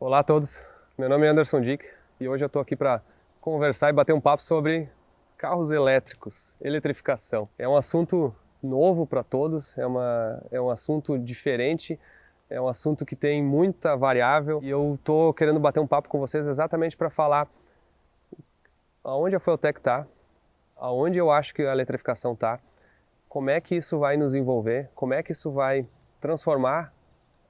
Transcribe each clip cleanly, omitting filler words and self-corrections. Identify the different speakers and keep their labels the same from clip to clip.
Speaker 1: Olá a todos, meu nome é Anderson Dick e hoje eu estou aqui para conversar e bater um papo sobre carros elétricos, eletrificação. É um assunto novo para todos, é um assunto diferente, é um assunto que tem muita variável e eu estou querendo bater um papo com vocês exatamente para falar aonde a Fueltech está, aonde eu acho que a eletrificação está, como é que isso vai nos envolver, como é que isso vai transformar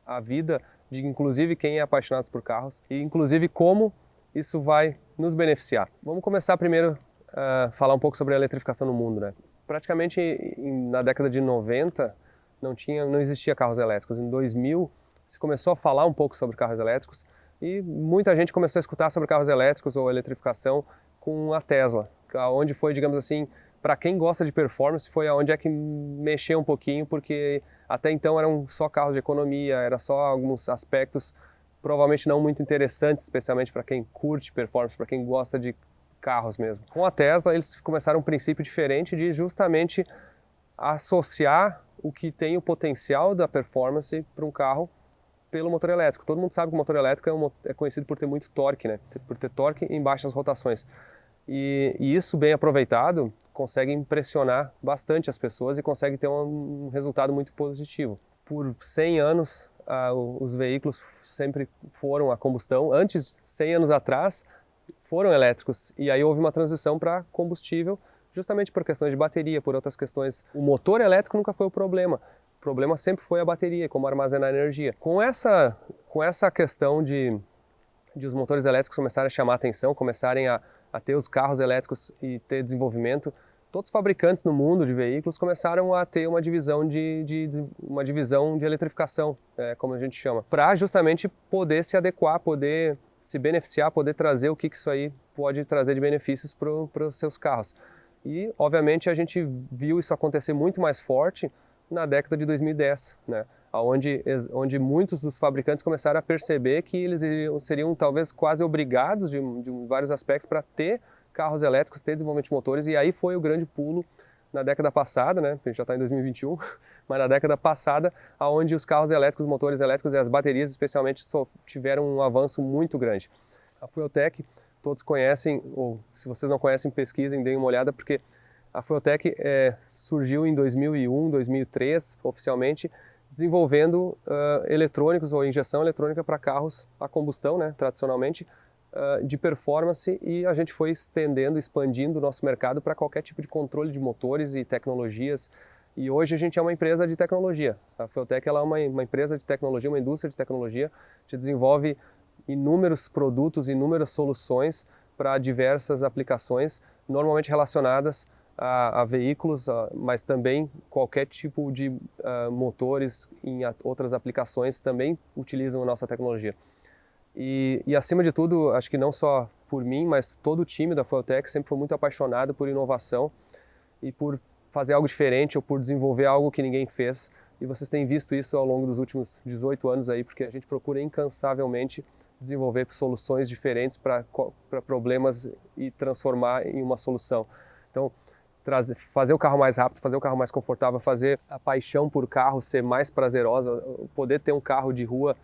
Speaker 1: a vida de inclusive quem é apaixonado por carros e inclusive como isso vai nos beneficiar. Vamos começar primeiro a falar um pouco sobre a eletrificação no mundo, né? Praticamente na década de 90 não existia carros elétricos. Em 2000 se começou a falar um pouco sobre carros elétricos e muita gente começou a escutar sobre carros elétricos ou eletrificação com a Tesla, onde foi, digamos assim, para quem gosta de performance, foi aonde é que mexeu um pouquinho, porque até então eram só carros de economia, era só alguns aspectos provavelmente não muito interessantes, especialmente para quem curte performance, para quem gosta de carros mesmo. Com a Tesla, eles começaram um princípio diferente de justamente associar o que tem o potencial da performance para um carro pelo motor elétrico. Todo mundo sabe que o motor elétrico é conhecido por ter muito torque, né? Por ter torque em baixas rotações. E isso bem aproveitado consegue impressionar bastante as pessoas e consegue ter um resultado muito positivo. Por 100 anos, os veículos sempre foram a combustão. Antes, 100 anos atrás, foram elétricos. E aí houve uma transição para combustível, justamente por questões de bateria, por outras questões. O motor elétrico nunca foi o problema. O problema sempre foi a bateria, como armazenar energia. Com essa questão de os motores elétricos começarem a chamar a atenção, começarem a ter os carros elétricos e ter desenvolvimento, todos os fabricantes no mundo de veículos começaram a ter uma divisão de eletrificação, como a gente chama, para justamente poder se adequar, poder se beneficiar, poder trazer o que isso aí pode trazer de benefícios para os seus carros. E, obviamente, a gente viu isso acontecer muito mais forte na década de 2010, né? Onde muitos dos fabricantes começaram a perceber que eles seriam talvez quase obrigados de vários aspectos para ter carros elétricos, ter desenvolvimento de motores, e aí foi o grande pulo na década passada, né? A gente já está em 2021, mas na década passada, onde os carros elétricos, os motores elétricos e as baterias especialmente tiveram um avanço muito grande. A Fueltech, todos conhecem, ou se vocês não conhecem, pesquisem, deem uma olhada, porque a Fueltech surgiu em 2001, 2003, oficialmente, desenvolvendo eletrônicos ou injeção eletrônica para carros a combustão, né, tradicionalmente, de performance, e a gente foi estendendo, expandindo o nosso mercado para qualquer tipo de controle de motores e tecnologias. E hoje a gente é uma empresa de tecnologia. A Fueltech ela é uma empresa de tecnologia, uma indústria de tecnologia, que desenvolve inúmeros produtos, inúmeras soluções para diversas aplicações, normalmente relacionadas a veículos, mas também qualquer tipo de motores em outras aplicações também utilizam a nossa tecnologia. E acima de tudo, acho que não só por mim, mas todo o time da Fueltech sempre foi muito apaixonado por inovação e por fazer algo diferente ou por desenvolver algo que ninguém fez. E vocês têm visto isso ao longo dos últimos 18 anos aí, porque a gente procura incansavelmente desenvolver soluções diferentes para problemas e transformar em uma solução. Então, fazer o carro mais rápido, fazer o carro mais confortável, fazer a paixão por carro ser mais prazerosa, poder ter um carro de rua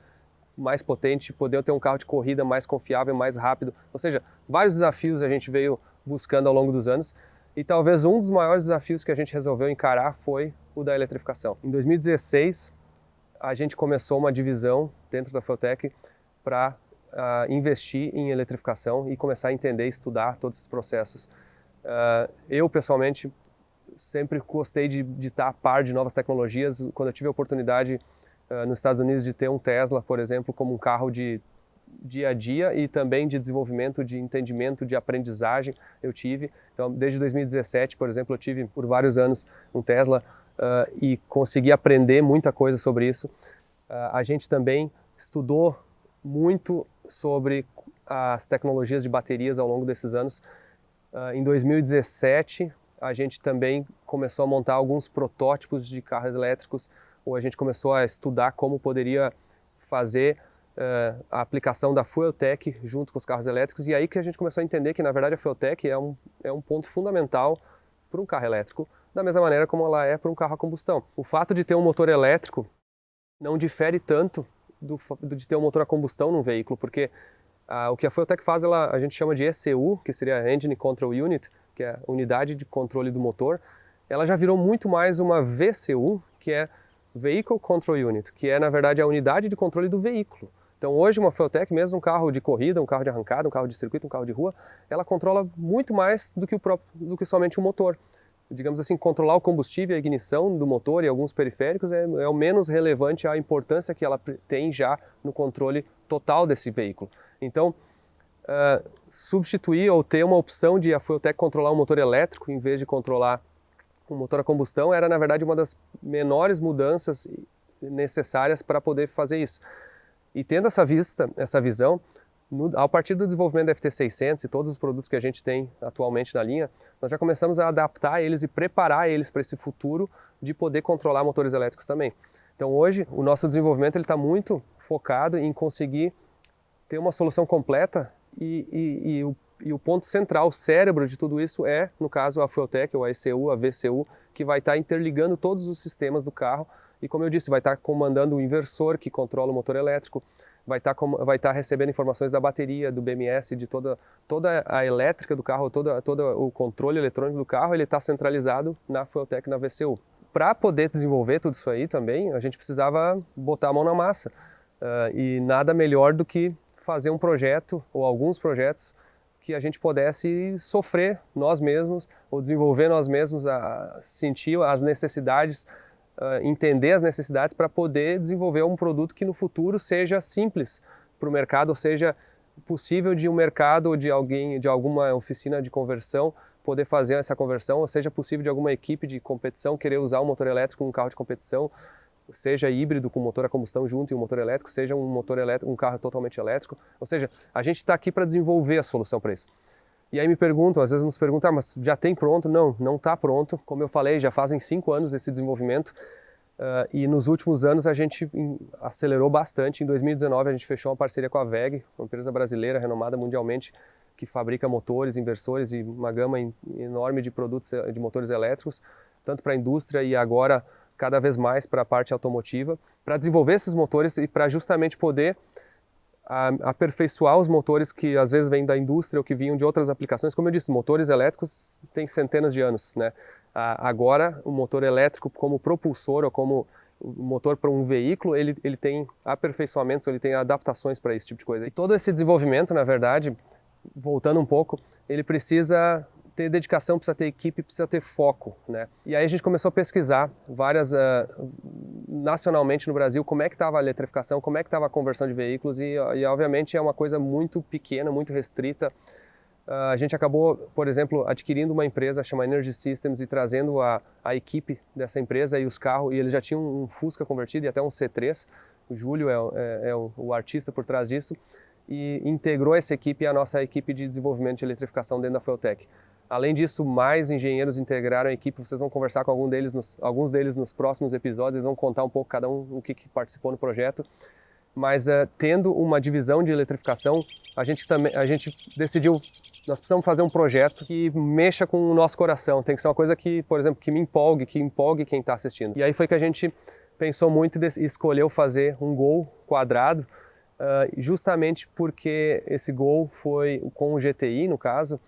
Speaker 1: mais potente, poder ter um carro de corrida mais confiável, mais rápido. Ou seja, vários desafios a gente veio buscando ao longo dos anos e talvez um dos maiores desafios que a gente resolveu encarar foi o da eletrificação. Em 2016, a gente começou uma divisão dentro da Fueltech para investir em eletrificação e começar a entender e estudar todos esses processos. Eu, pessoalmente, sempre gostei de estar a par de novas tecnologias. Quando eu tive a oportunidade nos Estados Unidos de ter um Tesla, por exemplo, como um carro de dia a dia e também de desenvolvimento, de entendimento, de aprendizagem, eu tive. Então, desde 2017, por exemplo, eu tive por vários anos um Tesla e consegui aprender muita coisa sobre isso. A gente também estudou muito sobre as tecnologias de baterias ao longo desses anos. Em 2017, a gente também começou a montar alguns protótipos de carros elétricos, ou a gente começou a estudar como poderia fazer a aplicação da Fueltech junto com os carros elétricos, e aí que a gente começou a entender que, na verdade, a Fueltech é um ponto fundamental para um carro elétrico, da mesma maneira como ela é para um carro a combustão. O fato de ter um motor elétrico não difere tanto de ter um motor a combustão no veículo, porque o que a Fueltech faz, a gente chama de ECU, que seria a Engine Control Unit, que é a unidade de controle do motor, ela já virou muito mais uma VCU, que é Vehicle Control Unit, que é, na verdade, a unidade de controle do veículo. Então, hoje, uma Fueltech, mesmo um carro de corrida, um carro de arrancada, um carro de circuito, um carro de rua, ela controla muito mais do que somente o motor. Digamos assim, controlar o combustível e a ignição do motor e alguns periféricos é o menos relevante à importância que ela tem já no controle total desse veículo. Então, substituir ou ter uma opção de a Fueltech controlar um motor elétrico em vez de controlar um motor a combustão era, na verdade, uma das menores mudanças necessárias para poder fazer isso. E tendo essa visão, a partir do desenvolvimento da FT600 e todos os produtos que a gente tem atualmente na linha, nós já começamos a adaptar eles e preparar eles para esse futuro de poder controlar motores elétricos também. Então hoje o nosso desenvolvimento está muito focado em conseguir ter uma solução completa e o ponto central, o cérebro de tudo isso é, no caso, a Fueltech, ou a ECU, a VCU, que vai estar interligando todos os sistemas do carro e, como eu disse, vai estar comandando o inversor que controla o motor elétrico, vai estar recebendo informações da bateria, do BMS, de toda a elétrica do carro, todo o controle eletrônico do carro, ele está centralizado na Fueltech, na VCU. Para poder desenvolver tudo isso aí também, a gente precisava botar a mão na massa. E nada melhor do que fazer um projeto, ou alguns projetos, que a gente pudesse sofrer nós mesmos, ou desenvolver nós mesmos, sentir as necessidades, entender as necessidades para poder desenvolver um produto que no futuro seja simples para o mercado, ou seja possível de um mercado ou de alguma oficina de conversão poder fazer essa conversão, ou seja possível de alguma equipe de competição querer usar um motor elétrico num carro de competição, seja híbrido com motor a combustão junto e um motor elétrico, seja um motor elétrico, um carro totalmente elétrico, ou seja, a gente está aqui para desenvolver a solução para isso. E aí às vezes nos perguntam, mas já tem pronto? Não está pronto. Como eu falei, já fazem 5 anos esse desenvolvimento e nos últimos anos a gente acelerou bastante. Em 2019 a gente fechou uma parceria com a WEG, uma empresa brasileira renomada mundialmente que fabrica motores, inversores e uma gama enorme de produtos de motores elétricos, tanto para a indústria e agora cada vez mais para a parte automotiva, para desenvolver esses motores e para justamente poder aperfeiçoar os motores que às vezes vêm da indústria ou que vinham de outras aplicações. Como eu disse, motores elétricos têm centenas de anos, né? Agora, o motor elétrico como propulsor ou como motor para um veículo, ele tem aperfeiçoamentos, ele tem adaptações para esse tipo de coisa. E todo esse desenvolvimento, na verdade, voltando um pouco, ele precisa ter dedicação, precisa ter equipe, precisa ter foco, né? E aí a gente começou a pesquisar nacionalmente no Brasil como é que estava a eletrificação, como é que estava a conversão de veículos e obviamente é uma coisa muito pequena, muito restrita. A gente acabou, por exemplo, adquirindo uma empresa chamada Energy Systems e trazendo a equipe dessa empresa e os carros, e eles já tinham um Fusca convertido e até um C3, o Júlio é o artista por trás disso, e integrou essa equipe à nossa equipe de desenvolvimento de eletrificação dentro da Fueltech. Além disso, mais engenheiros integraram a equipe, vocês vão conversar com alguns deles nos próximos episódios, eles vão contar um pouco cada um o que participou no projeto. Mas tendo uma divisão de eletrificação, a gente decidiu, nós precisamos fazer um projeto que mexa com o nosso coração, tem que ser uma coisa que, por exemplo, que empolgue quem está assistindo. E aí foi que a gente pensou muito e escolheu fazer um Gol quadrado, justamente porque esse Gol foi, com o GTI no caso,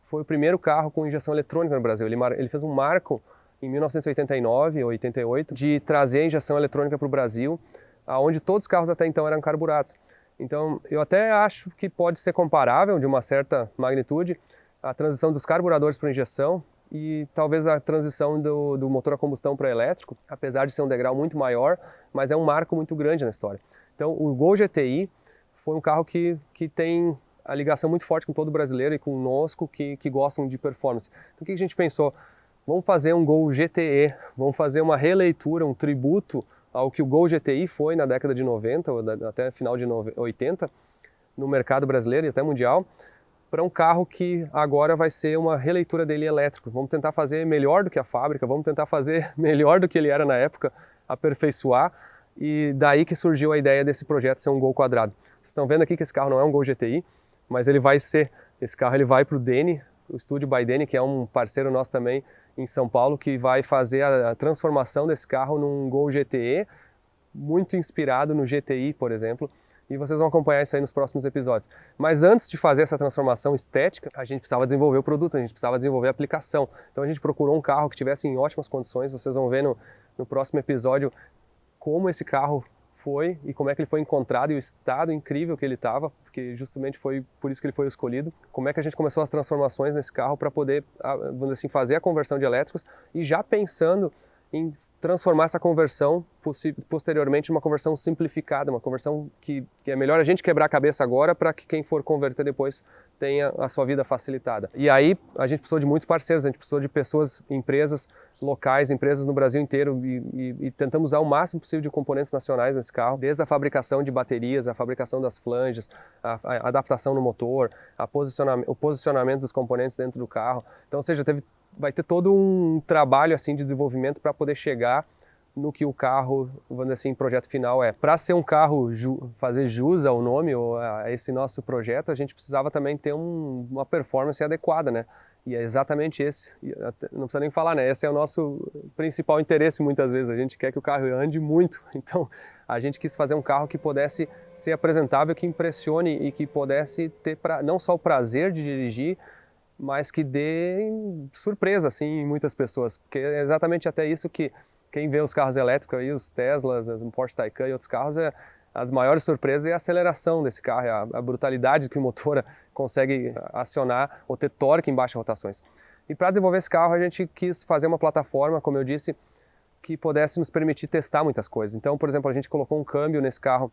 Speaker 1: foi o primeiro carro com injeção eletrônica no Brasil. Ele fez um marco em 1989 ou 88 de trazer a injeção eletrônica para o Brasil, onde todos os carros até então eram carburados. Então, eu até acho que pode ser comparável, de uma certa magnitude, a transição dos carburadores para injeção e talvez a transição do motor a combustão para elétrico, apesar de ser um degrau muito maior, mas é um marco muito grande na história. Então, o Gol GTI foi um carro que tem a ligação muito forte com todo brasileiro e conosco que gostam de performance. Então o que a gente pensou? Vamos fazer um Gol GTE, vamos fazer uma releitura, um tributo ao que o Gol GTI foi na década de 90, ou até final de 80, no mercado brasileiro e até mundial, para um carro que agora vai ser uma releitura dele elétrico. Vamos tentar fazer melhor do que a fábrica, vamos tentar fazer melhor do que ele era na época, aperfeiçoar, e daí que surgiu a ideia desse projeto ser um Gol quadrado. Vocês estão vendo aqui que esse carro não é um Gol GTI, mas ele vai ser, esse carro ele vai para o Denny, o estúdio by Denny, que é um parceiro nosso também em São Paulo, que vai fazer a transformação desse carro num Gol GTE, muito inspirado no GTI, por exemplo, e vocês vão acompanhar isso aí nos próximos episódios. Mas antes de fazer essa transformação estética, a gente precisava desenvolver o produto, a gente precisava desenvolver a aplicação. Então a gente procurou um carro que estivesse em ótimas condições, vocês vão ver no próximo episódio como esse carro foi e como é que ele foi encontrado e o estado incrível que ele estava, porque justamente foi por isso que ele foi escolhido. Como é que a gente começou as transformações nesse carro para poder, vamos dizer assim, fazer a conversão de elétricos e já pensando em transformar essa conversão posteriormente numa conversão simplificada, uma conversão que é melhor a gente quebrar a cabeça agora para que quem for converter depois tenha a sua vida facilitada. E aí a gente precisou de muitos parceiros, a gente precisou de pessoas, empresas locais, empresas no Brasil inteiro e tentamos usar o máximo possível de componentes nacionais nesse carro, desde a fabricação de baterias, a fabricação das flanges, a adaptação no motor, o posicionamento dos componentes dentro do carro. Então, ou seja, vai ter todo um trabalho assim de desenvolvimento para poder chegar no que o carro, vamos dizer assim, projeto final é. Para ser um carro, fazer jus ao nome ou a esse nosso projeto, a gente precisava também ter uma performance adequada, né? E é exatamente esse, não precisa nem falar, né? Esse é o nosso principal interesse muitas vezes, a gente quer que o carro ande muito, então a gente quis fazer um carro que pudesse ser apresentável, que impressione e que pudesse ter não só o prazer de dirigir, mas que dê surpresa assim em muitas pessoas, porque é exatamente até isso que quem vê os carros elétricos aí, os Teslas, o Porsche Taycan e outros carros, as maiores surpresas é a aceleração desse carro, a brutalidade que o motor consegue acionar ou ter torque em baixas rotações. E para desenvolver esse carro a gente quis fazer uma plataforma, como eu disse, que pudesse nos permitir testar muitas coisas. Então, por exemplo, a gente colocou um câmbio nesse carro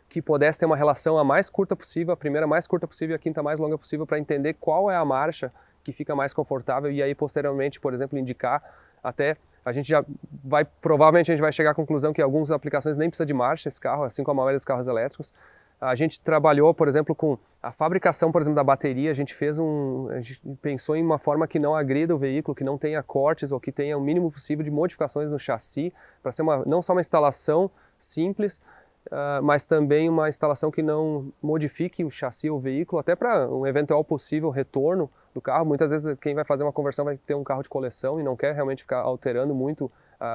Speaker 1: que pudesse ter uma relação a mais curta possível, a primeira mais curta possível e a quinta mais longa possível, para entender qual é a marcha que fica mais confortável e aí posteriormente, por exemplo, indicar até a gente provavelmente a gente vai chegar à conclusão que algumas aplicações nem precisa de marcha esse carro, assim como a maioria dos carros elétricos. A gente trabalhou, por exemplo, com a fabricação, por exemplo, da bateria, a gente pensou em uma forma que não agrida o veículo, que não tenha cortes ou que tenha o mínimo possível de modificações no chassi, para ser não só uma instalação simples, mas também uma instalação que não modifique o chassi ou o veículo, até para um eventual possível retorno do carro. Muitas vezes quem vai fazer uma conversão vai ter um carro de coleção e não quer realmente ficar alterando muito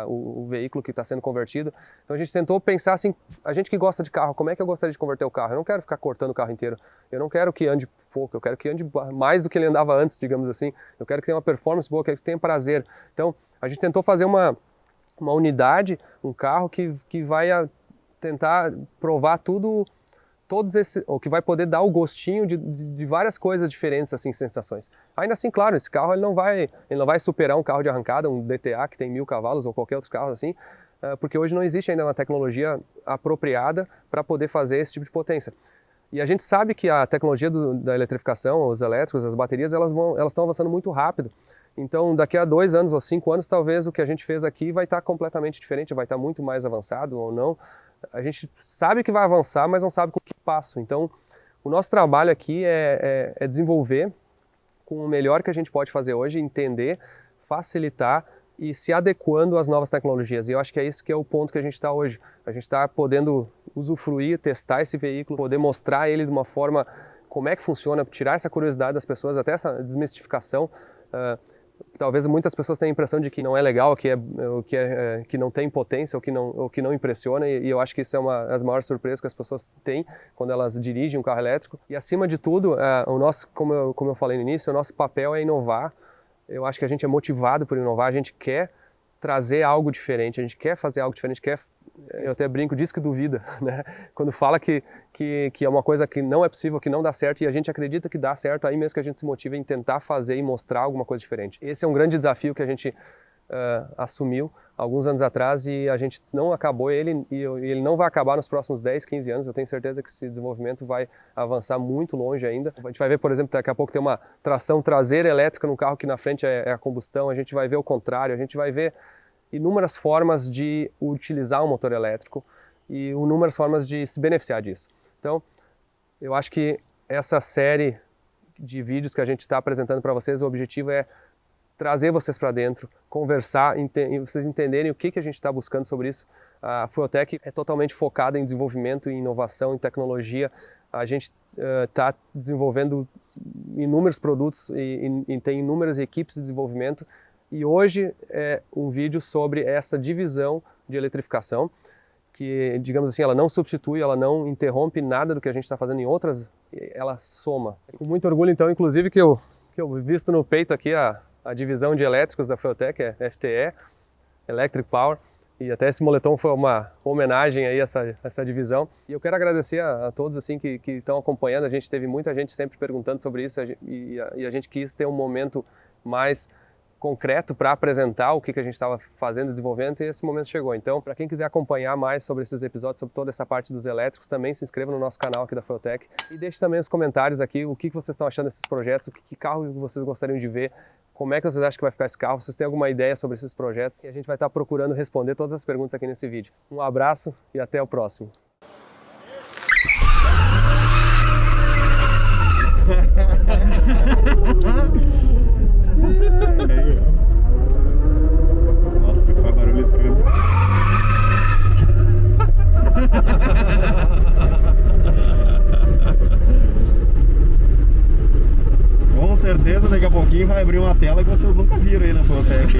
Speaker 1: o veículo que está sendo convertido. Então a gente tentou pensar assim, a gente que gosta de carro, como é que eu gostaria de converter o carro? Eu não quero ficar cortando o carro inteiro, eu não quero que ande pouco, eu quero que ande mais do que ele andava antes, digamos assim. Eu quero que tenha uma performance boa, eu quero que tenha prazer. Então a gente tentou fazer uma unidade, um carro que vai tentar provar todos esses, ou que vai poder dar o gostinho de várias coisas diferentes, assim, sensações. Ainda assim, claro, esse carro ele não vai superar um carro de arrancada, um DTA que tem 1000 cavalos ou qualquer outro carro assim, porque hoje não existe ainda uma tecnologia apropriada para poder fazer esse tipo de potência. E a gente sabe que a tecnologia da eletrificação, os elétricos, as baterias, elas estão avançando muito rápido. Então, daqui a 2 anos ou 5 anos, talvez o que a gente fez aqui vai estar completamente diferente, vai estar muito mais avançado ou não. A gente sabe que vai avançar, mas não sabe com que passo. Então, o nosso trabalho aqui é desenvolver com o melhor que a gente pode fazer hoje, entender, facilitar e se adequando às novas tecnologias. E eu acho que é isso que é o ponto que a gente está hoje. A gente está podendo usufruir, testar esse veículo, poder mostrar ele de uma forma, como é que funciona, tirar essa curiosidade das pessoas, até essa desmistificação. Talvez muitas pessoas tenham a impressão de que não é legal, que não tem potência ou que não impressiona, e eu acho que isso é uma das maiores surpresas que as pessoas têm quando elas dirigem um carro elétrico. E acima de tudo, como eu falei no início, o nosso papel é inovar. Eu acho que a gente é motivado por inovar, a gente quer trazer algo diferente, a gente quer fazer algo diferente, eu até brinco, diz que duvida, né? Quando fala que é uma coisa que não é possível, que não dá certo, e a gente acredita que dá certo, aí mesmo que a gente se motiva em tentar fazer e mostrar alguma coisa diferente. Esse é um grande desafio que a gente assumiu alguns anos atrás e a gente não acabou ele, e ele não vai acabar nos próximos 10, 15 anos. Eu tenho certeza que esse desenvolvimento vai avançar muito longe ainda. A gente vai ver, por exemplo, daqui a pouco tem uma tração traseira elétrica no carro que na frente é a combustão, a gente vai ver o contrário, a gente vai ver inúmeras formas de utilizar um motor elétrico e inúmeras formas de se beneficiar disso. Então, eu acho que essa série de vídeos que a gente está apresentando para vocês, o objetivo é trazer vocês para dentro, conversar, e vocês entenderem o que a gente está buscando sobre isso. A Fueltech é totalmente focada em desenvolvimento, em inovação, em tecnologia. A gente está desenvolvendo inúmeros produtos e tem inúmeras equipes de desenvolvimento. E hoje é um vídeo sobre essa divisão de eletrificação, que, digamos assim, ela não substitui, ela não interrompe nada do que a gente está fazendo em outras, ela soma. É com muito orgulho, então, inclusive, que eu visto no peito aqui a divisão de elétricos da Feotec, é FTE, Electric Power, e até esse moletom foi uma homenagem aí a essa divisão. E eu quero agradecer a todos assim que estão acompanhando. A gente teve muita gente sempre perguntando sobre isso e a gente quis ter um momento mais concreto para apresentar o que a gente estava fazendo, desenvolvendo, e esse momento chegou. Então, para quem quiser acompanhar mais sobre esses episódios, sobre toda essa parte dos elétricos, também se inscreva no nosso canal aqui da Feotec e deixe também os comentários aqui, o que vocês estão achando desses projetos, que carro vocês gostariam de ver, como é que vocês acham que vai ficar esse carro, vocês têm alguma ideia sobre esses projetos, e a gente vai estar procurando responder todas as perguntas aqui nesse vídeo. Um abraço e até o próximo.
Speaker 2: Nossa, faz barulho esse câmbio. Com certeza daqui a pouquinho vai abrir uma tela que vocês nunca viram aí na Feotec.